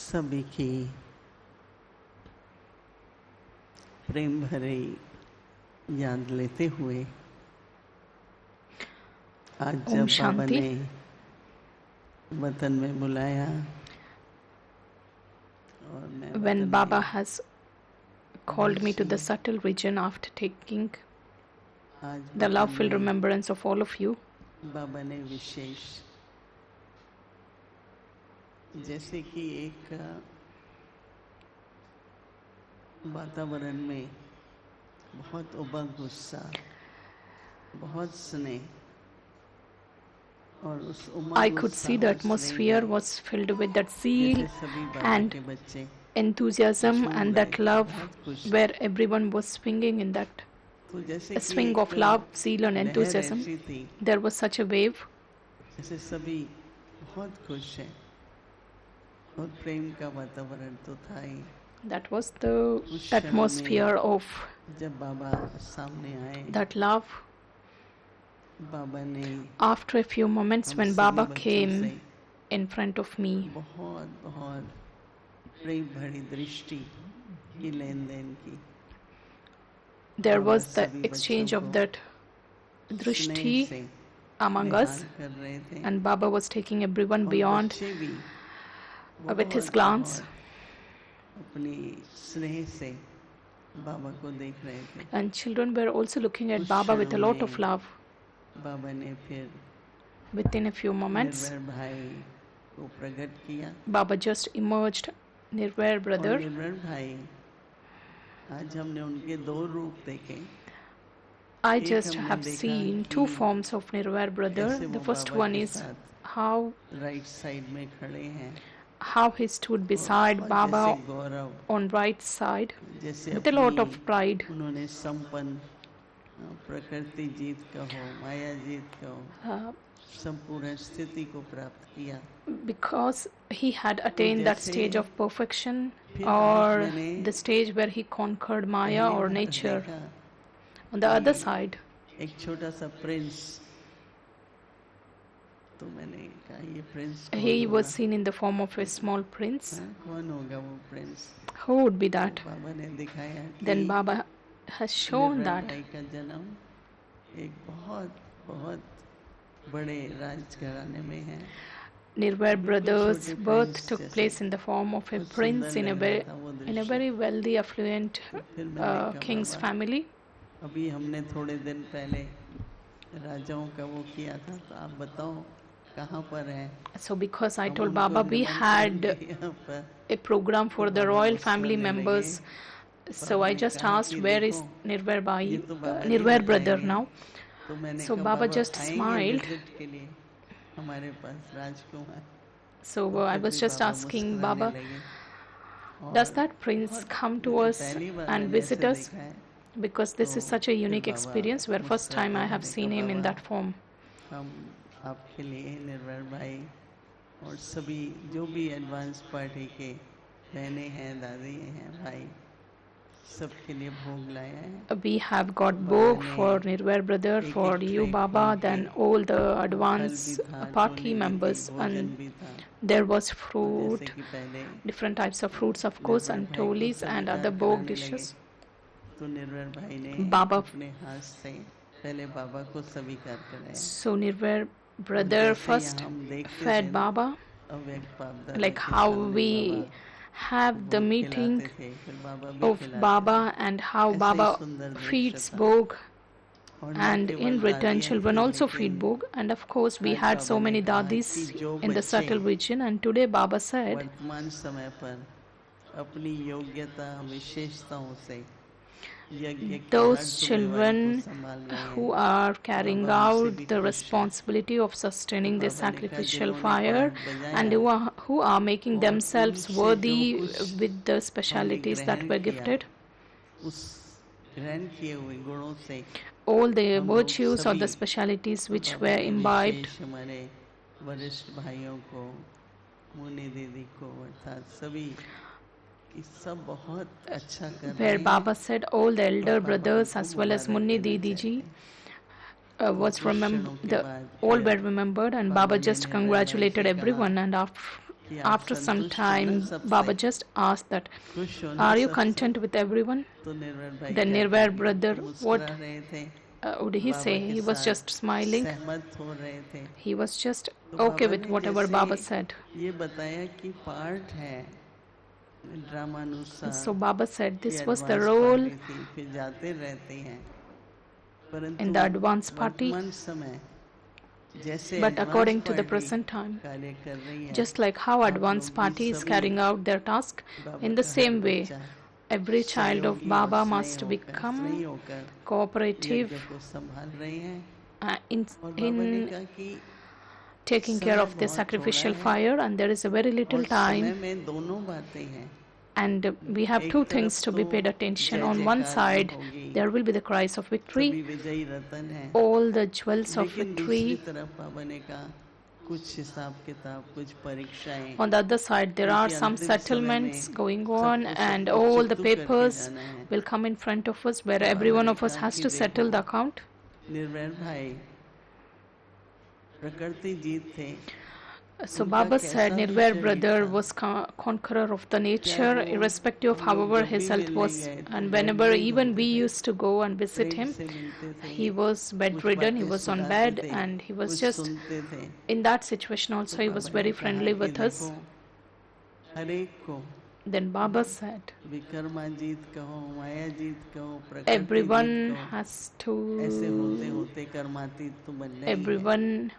सभी की प्रेम भरे याद लेते हुए आज Om जब बाबा Shanti. ने वतन में बुलाया और मैं When वतन Baba में has called me to the subtle region after taking आज the वतन love-filled में remembrance of all of you, बाबा ने विशेष जैसे कि एक वातावरण में बहुत उबक गुस्सा, बहुत स्नेह और उस उमंग I could see the उत्साह और atmosphere स्नेह was filled with that में zeal जैसे सभी बाबा and के बच्चे enthusiasm झूम and रहे that थे, love बहुत खुश where थे। everyone was swinging in that तो जैसे a कि swing of एक love, zeal and लहर enthusiasm. ऐसी थी There was such a wave. जैसे सभी बहुत खुश हैं और प्रेम का वातावरण तो था ही। That was the उस क्षण atmosphere में of जब बाबा सामने आए, that love. बाबा ने After a few moments हम when सभी Baba बच्चों came से in front of me, बहुत बहुत प्रेम भरी दृष्टि की लेन देन की। there बाबा was the सभी exchange बच्चों of को that स्नेह drishti से among निहार us, कर रहे थे and Baba was taking everyone और beyond बच्चे भी with his बहुत glance, बहुत अपनी स्नेह से बाबा को देख रहे थे। and children were also looking at उस Baba with a क्षणों lot of में love. बाबा ने फिर Within a few moments, निर्भय भाई को प्रकट किया Baba just emerged, Nirvair और brother. निर्भय भाई आज हमने उनके दो रूप देखे। I एक just हमने have देखा seen कि two forms of Nirvair brother. कैसे The वो first बाबा one के is साथ how राइट साइड में खड़े हैं he stood और beside बहुत Baba जैसे गौरव, on right side जैसे with a lot of अपनी pride. उन्होंने संपन्न प्रकृति जीत कहो, माया जीत कहो, Uh, संपूर्ण स्थिति को प्राप्त किया। because he had तो attained that जैसे stage of perfection फिर आज or मैंने the stage where he conquered Maya पहली or बार nature. देखा On the other कि side, एक छोटा सा प्रिंस, तो मैंने कहा ये प्रिंस कौन he होगा? was seen in the form of a small prince. हाँ, कौन होगा वो प्रिंस? Who would be तो that? बाबा ने दिखाया Then कि Baba has shown निर्भय that भाई का जन्म एक बहुत बहुत बड़े राजघराने में है। Nirvair बिल्कुल brothers' छोटे birth प्रिंस took जैसे place in the form of a बहुत prince सुंदर in a लग रहा very, था वो in a दृश्य। very wealthy, affluent तो फिर मैंने कहा king's बाबा family. अभी हमने थोड़े दिन पहले राजाओं का वो किया था, तो आप बताओ कहाँ पर है? So because I हम told उनको Baba we निमंत्रण had यहाँ पर, a program तो for the Baba royal family मुस्कुराने लगे। members. So बाबा I ने just कहा asked कि where देखो is Nirvair ये Bhai, तो बाबा नहीं Nirvair brother बताएंगे। now. तो मैंने So कहा Baba बाबा just आएंगे smiled. विजिट के लिए हमारे पास राजकुमार। So तो I फिर was भी just बाबा asking मुस्कुराने Baba, लगे does और that prince बहुत come to जैसे us पहली बार and मैंने visit ऐसे us? देखा है। Because तो this is such a फिर unique Baba experience where first time मुस्कुराते I have मैंने seen कहा him in Baba that form. हम आपके लिए निर्भय भाई और सभी जो भी एडवांस पार्टी के बहनें हैं, दादी हैं, भाई सबके लिए भोग लाया है। We have got Baba Bhog ने for Nirvair brother, एक for एक you ट्रे Baba, खोल के then all the फल advance भी था, party डोली भी थी, members, भोजन and भी था। there was तो जैसे fruit, कि पहले different types of fruits of course, निर्भय and भाई को tolis and स्वीकार other Bhog कराने लगे, dishes. तो निर्भय भाई ने Baba, अपने हाथ से पहले बाबा को स्वीकार कराया so Nirvair और brother जैसे ही first हम देखते थे fed ना Baba, अव्यक्त बाप दादा like के how सामने we बाबा have the भोग meeting खिलाते थे, फिर बाबा भी of खिलाते थे। Baba and how ऐसा ही Baba सुंदर दृश्य feeds था Bhog, और न and केवल in return दादियाँ children थी, also लेकिन feed Bhog, and of course we आज had बाबा so ने many कहा dadis कि जो in the बच्चे subtle region, and today Baba said वर्तमान समय पर अपनी योग्यता विशेषताओं से यज्ञ की हर those जिम्मेवारी को children संभाल रहे who हैं, are carrying बाबा उनसे out भी the खुश हैं। responsibility of तो sustaining this बाबा ने कहा sacrificial जिन्होंने fire पाठ बजाया and who are making और themselves उनसे जो worthy कुछ with the हमने specialities that ग्रहण were किया, gifted, उस ग्रहण किए हुए गुणों से all the हम लोग virtues or सभी the specialities which Baba were के imbibed, विशेष हमारे वरिष्ठ भाइयों को, मुनि दीदी को, अर्थात सभी कि सब बहुत अच्छा कर रहे where हैं Baba said all the और elder बाबा brothers उनको as well as मुबारक Munni देना Didi ji चाहते हैं। तो was कुछ क्षणों के the बाद all फिर were remembered, and Baba Baba ने just निर्भय भाई congratulated से कहा everyone, and कि आप After some संतुष्ट हो ना time, सबसे, Baba just asked that, खुश हो ना are you सबसे? content with everyone? तो निर्भर भाई The क्या Nirvair करेंगे? brother, तो what मुस्कुरा रहे थे, would he बाबा say? के He was साथ just smiling. सहमत हो रहे थे। He was just तो okay बाबा with ने whatever जैसे Baba said. ये बताया कि पार्ट है ड्रामानुसार, So Baba said ये this was the advance role party थी, फिर जाते रहते हैं, परंतु in the advance party. वर्तमान समय जैसे But advance according to the party present time, कार्य कर रही है, just like how आप advance लोग भी party is सभी carrying out their task, Baba in the का हर same way, बच्चा every child of सहयोगी और Baba स्नेही must become होकर cooperative यज्ञ को संभाल रहे हैं। in और बाबा ने in कहा कि taking care समय of the बहुत sacrificial थोड़ा है fire, and there is a very और little समय time, में दोनों बातें हैं, and we have एक two तरफ things to तो be paid attention. जय On one जयकार जो side, होगी, there will be the cries of सभी victory, विजयी रतन हैं, all the jewels of लेकिन दूसरी victory. तरफ बाबा ने कहा कुछ हिसाब किताब, कुछ परीक्षाएं, On the other side, there are क्योंकि some अंतिम समय settlements में going on, सबको and सब कुछ all the चुकतू करके papers जाना है। will come in front of us, where तो every बाबा one ने of us कहा has कि to settle the देखो account. निर्वैर भाई प्रकृति जीत थे, So उनका Baba कैसा said भी Nirvair शरीर brother था, was conqueror of the क्या nature, वो irrespective of हम लोग however जब his भी health मिलने was. गए तो And बेड whenever में ही even होते we थे, used to go and visit Prem him, से मिलते थे, he was कुछ bedridden, he बातें was on सुनाते bed, थे, and he was कुछ just सुनते थे। in that situation तो also he was बाबा ने very कहा friendly कि with देखो us. हर एक को Then Baba said विक्रमाजीत कहो, मायाजीत कहो, प्रकृति जीत everyone कहो, has ऐसे होते to, होते कर्मातीत तो बनना ही है। everyone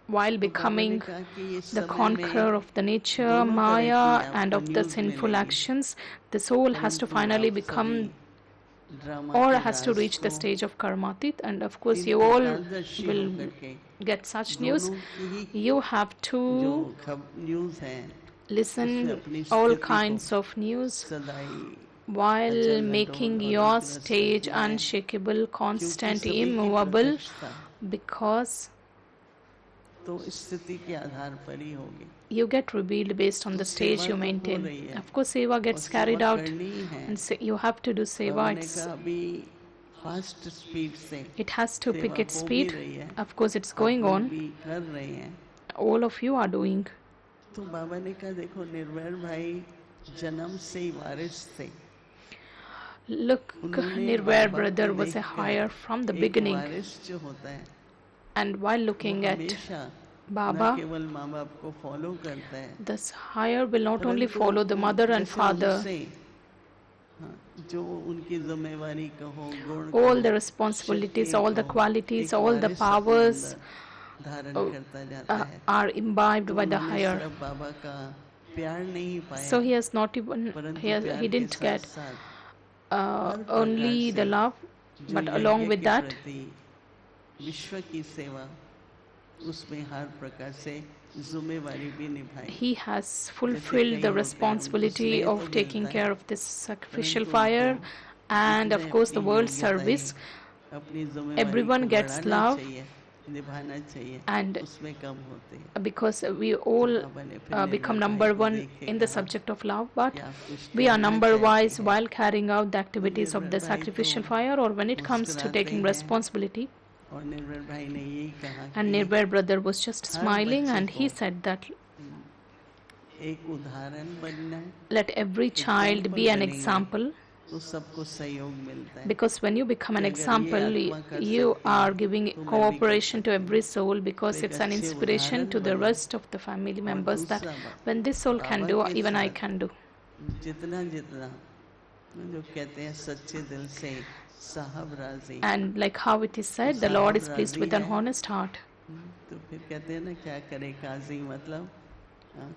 while तो बाबा ने becoming कहा कि ये the समय conqueror में of the nature, दोनों तरह की Maya, and आपको of the न्यूज sinful मिलेगी, actions, the soul has to परंतु finally आप become सभी ड्रामा or के has to Raj reach the को stage of Karmatit, and of course तीन you all प्रकाशदर्शी will होकर के get such news. दोनों की ही You have जो to न्यूज है उसमें listen अपनी all स्थिति को kinds of news सदाई while अचल making अडोल और your अग्रसर stage रखना है, unshakable, क्योंकि constant, सभी की immovable, प्रत्यक्षता because तो स्थिति के आधार पर ही होगी। you get revealed based on तो the stage सेवा you तो हो maintain. रही है Of course, seva और gets सेवा carried out, करनी ही है। and you have to do Baba seva. ने कहा अभी फास्ट स्पीड से It has to सेवा pick its हो भी speed. रही है, Of course, it's आप going लोग on. भी कर रहे हैं। All of you are doing. तो बाबा ने कहा देखो निर्वैर भाई जन्म से ही वारिस थे, Look, उन्होंने Nirvair बाबा brother को was a देखकर higher from the एक beginning, वारिस जो होता है and while वो looking at हमेशा न Baba, केवल माँ बाप को फॉलो करता है, this higher will not only परंतु follow the mother and जैसे father. उनसे हाँ, जो उनकी जिम्मेवारी कहो, गुण All कहो, the responsibilities, शक्ति all the कहो, qualities, एक all the वारिस अपने powers अंदर धारण करता जाता है। are imbibed तो by the उन्होंने higher. सिर्फ बाबा का प्यार नहीं पाया, So he has not even, परंतु he प्यार के didn't साथ get साथ हर प्रकार only the से love, जो but along यज्ञ with के that, प्रति विश्व की सेवा, उसमें हर प्रकार से जिम्मेवारी भी निभाई। he has जैसे fulfilled कई the होते हैं, उनको responsibility स्नेह तो of taking मिलता है, care of this sacrificial परंतु fire, उनको and इसमें of course the अपनी world योग्यताएं, service. अपनी जिम्मेवारी को Everyone gets बढ़ाना love, चाहिए, निभाना चाहिए, and उसमें कम होते हैं। because we तो all बाबा ने फिर become निर्मल भाई number को one देख के in the कहा subject of love, but कि आप कुछ we are कहना number चाहती wise हैं। while carrying out the तो activities of निर्मल the भाई तो sacrificial fire, or when it comes to मुस्कुराते taking हैं, responsibility. और निर्मल भाई ने यही कहा And कि Nirvair brother was just her smiling, बच्चे and he को said that एक उदाहरण बनना है, let every child be an example, तो सबको सहयोग मिलता है। because when you become an कि अगर ये example, आत्मा कर you सकती है, are giving तो मैं भी कर cooperation to सकती हूँ। every soul, तो because एक it's an अच्छे inspiration उदाहरण to the बनो, rest of the family और members that दूसरा बात, when this soul can Baba do, के even I साथ can do. जितना जितना जो कहते हैं सच्चे दिल से साहब राजी, And like how it is said, the Lord is pleased with an honest heart. तो फिर कहते हैं ना क्या करे काजी, मतलब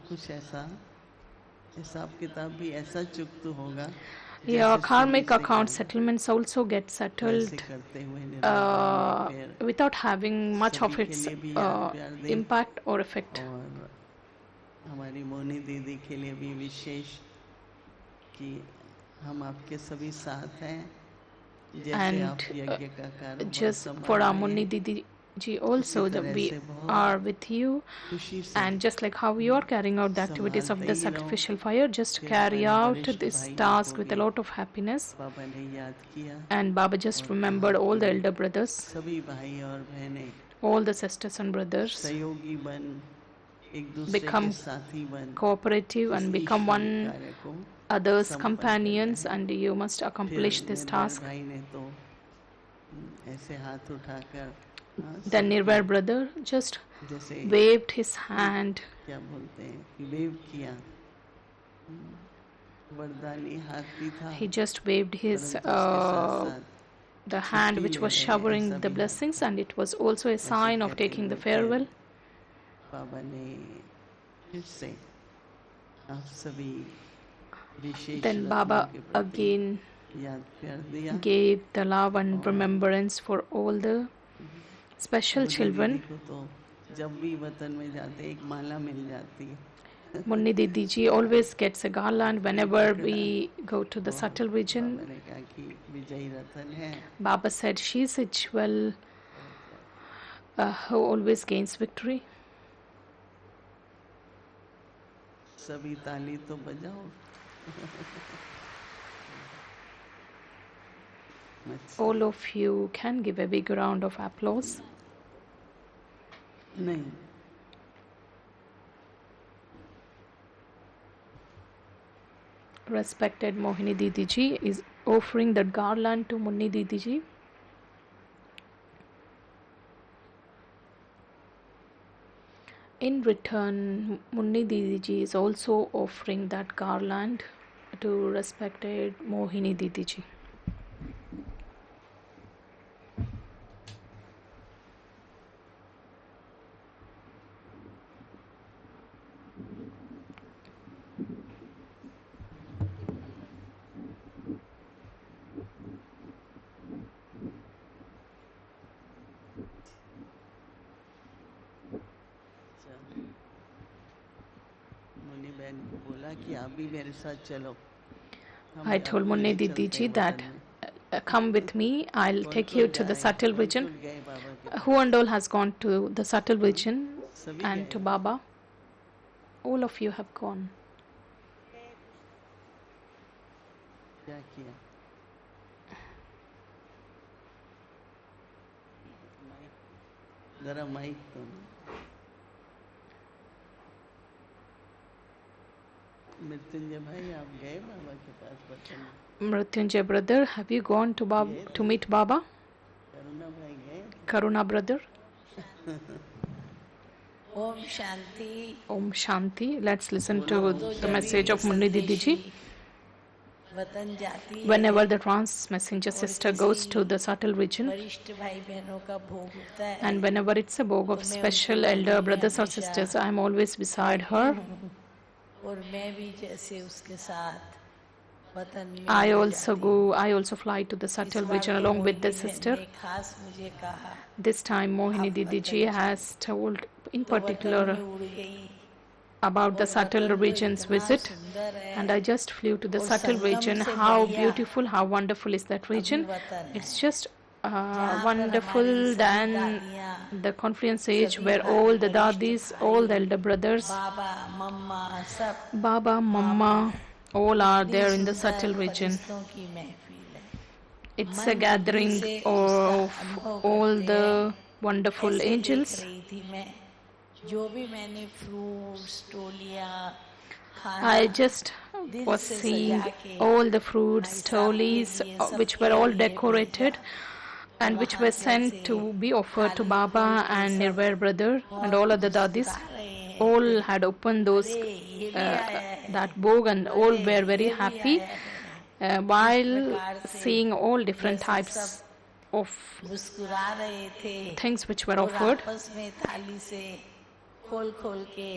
कुछ ऐसा हिसाब किताब भी ऐसा चुकत होगा, Your जैसे karmic शुरू से account किया, settlements also get ऐसे settled करते हुए निर्मल भाई ने फिर without having much of सभी के its लिए भी याद प्यार दी, impact or effect. और हमारी मोनी दीदी के लिए भी विशेष कि हम आपके सभी साथ हैं, जैसे आप And यज्ञ का कारोबार just संभाल for रहे our Munni हैं, Didi ji also, उसी that तरह we से बहुत are with you, खुशी से and just like how you are carrying out the activities of संभालते the ही रहो। sacrificial fire, just फिर carry हमारे out वरिष्ठ this भाइयों task को with a भी lot of happiness. बाबा ने याद किया, And Baba just और remembered कहा all the कि elder brothers, सभी भाई और बहनें all the sisters and brothers, सहयोगी बन एक दूसरे के become साथी बन cooperative इस and become ईश्वरी one कार्य को other's संपन्न करना companions, है। and you must फिर accomplish this निर्भय task. भाई ने तो ऐसे हाथ उठाकर The Nirvair brother just जैसे waved his hand. क्या बोलते हैं कि वेव किया, वरदानी हाथ भी था, He just waved his परंतु उसके साथ साथ the hand छुट्टी which ले was रहे हैं showering ऐसा the भी हाथ blessings, था। and it was also a ऐसे sign of कहते taking the हुए farewell. बाबा ने फिर से आप सभी विशेष Then रत्नों Baba के प्रति again याद कर दिया। gave the love and और remembrance for all the special Munni children. दीदी को तो जब भी वतन में जाते एक माला मिल जाती है। Munni Didi ji always gets a garland whenever पकड़ा we go to the और subtle region. बाबा ने कहा कि विजयी रतन है Baba said she's a jewel who always gains victory. सभी ताली तो बजाओ। All of you can give a big round of applause. नहीं, Respected Mohini Didi ji is offering that garland to Munni Didi ji. In return, Munni Didi ji is also offering that garland to respected Mohini Didi ji. Munni बहन को बोला कि आप भी मेरे साथ चलो। हम I भी told आपको Munni ले Didi चलते ji हैं that वतन में। come with me, I'll कौन take कौन you to the जाए, subtle कौन region. कौन गए बाबा के Who pass? and all has gone to the subtle region सभी and गए to ना? Baba? All of you have gone. क्या किया? जरा माइक तो मृत्युंजय भाई आप गए बाबा के पास वतन में? Mrityunjay brother, have you gone to to meet Baba? करुणा भाई गए? Karuna brother. Om Shanti. Om Shanti. Let's listen to बोलो, तो the जब message भी of Munni Didi ji. संदेशी वतन जाती है, Whenever the trans messenger और sister goes to किसी the subtle region, वरिष्ठ भाई बहनों का भोग होता है, and whenever it's a bog of तो मैं special उनके elder बगल में brothers or हमेशा sisters, I am always beside her. और मैं भी जैसे उसके साथ वतन में I हो also जाती go, हूँ। I also fly to the इस subtle बार region तो along with the मोहिनी बहन sister. ने खास मुझे कहा, This time Mohini आप Didi वतन ji जाओ। has told in तो वतन particular में उड़ गई about the और subtle वतन तो region's इतना visit, सुंदर है, and I just flew to the और subtle संगम region. से How बढ़िया beautiful, how wonderful is that अभी region? वतन है, It's just जहाँ पर wonderful हमारी सभी than दादियाँ, the confluence age सभी where भाई, all the वरिष्ठ dadis, भाई, all the elder brothers, बाबा मम्मा सब Baba, Mama, all are there in the इतनी subtle सुंदर region. फरिश्तों की महफिल है। It's मन a बुद्धि gathering से of उसका अनुभव all करते the हैं। wonderful ऐसे देख angels. रही थी मैं, जो भी मैंने फ्रूट्स टोलियाँ खाना I just दिल was से seeing सजा के all the fruits, भाई साहब के stoles, लिए, which सबके were all लिए decorated भेजा। and which वहाँ were से sent ऐसे to be offered to थाली Baba खोल के and सब Nirvair brother and बहुत all other dadis. मुस्कुरा रहे हैं। All had opened those अरे ये भी आया है, that book, and all अरे were very ये भी happy आया है। while प्रकार से seeing all different जैसे types सब of मुस्कुरा रहे थे things which were और offered. आपस में थाली से खोल खोल के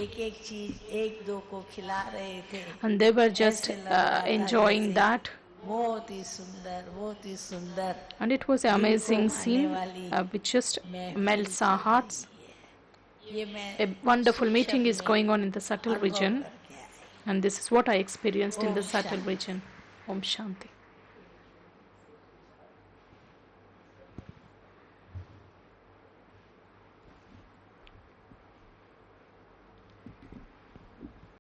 एक एक चीज एक दो को खिला रहे थे। And they were just ऐसे लग रहा था enjoying जैसे that. बहुत ही सुंदर, बहुत ही सुंदर And it was an दिल को amazing भाने scene वाली which just महफिल melts चल our रही hearts. है। ये मैं A wonderful meeting सूक्ष्म is में going on in the subtle अनुभव region, करके आई। and this is what I experienced in the Om subtle Shanti. region. Om Shanti.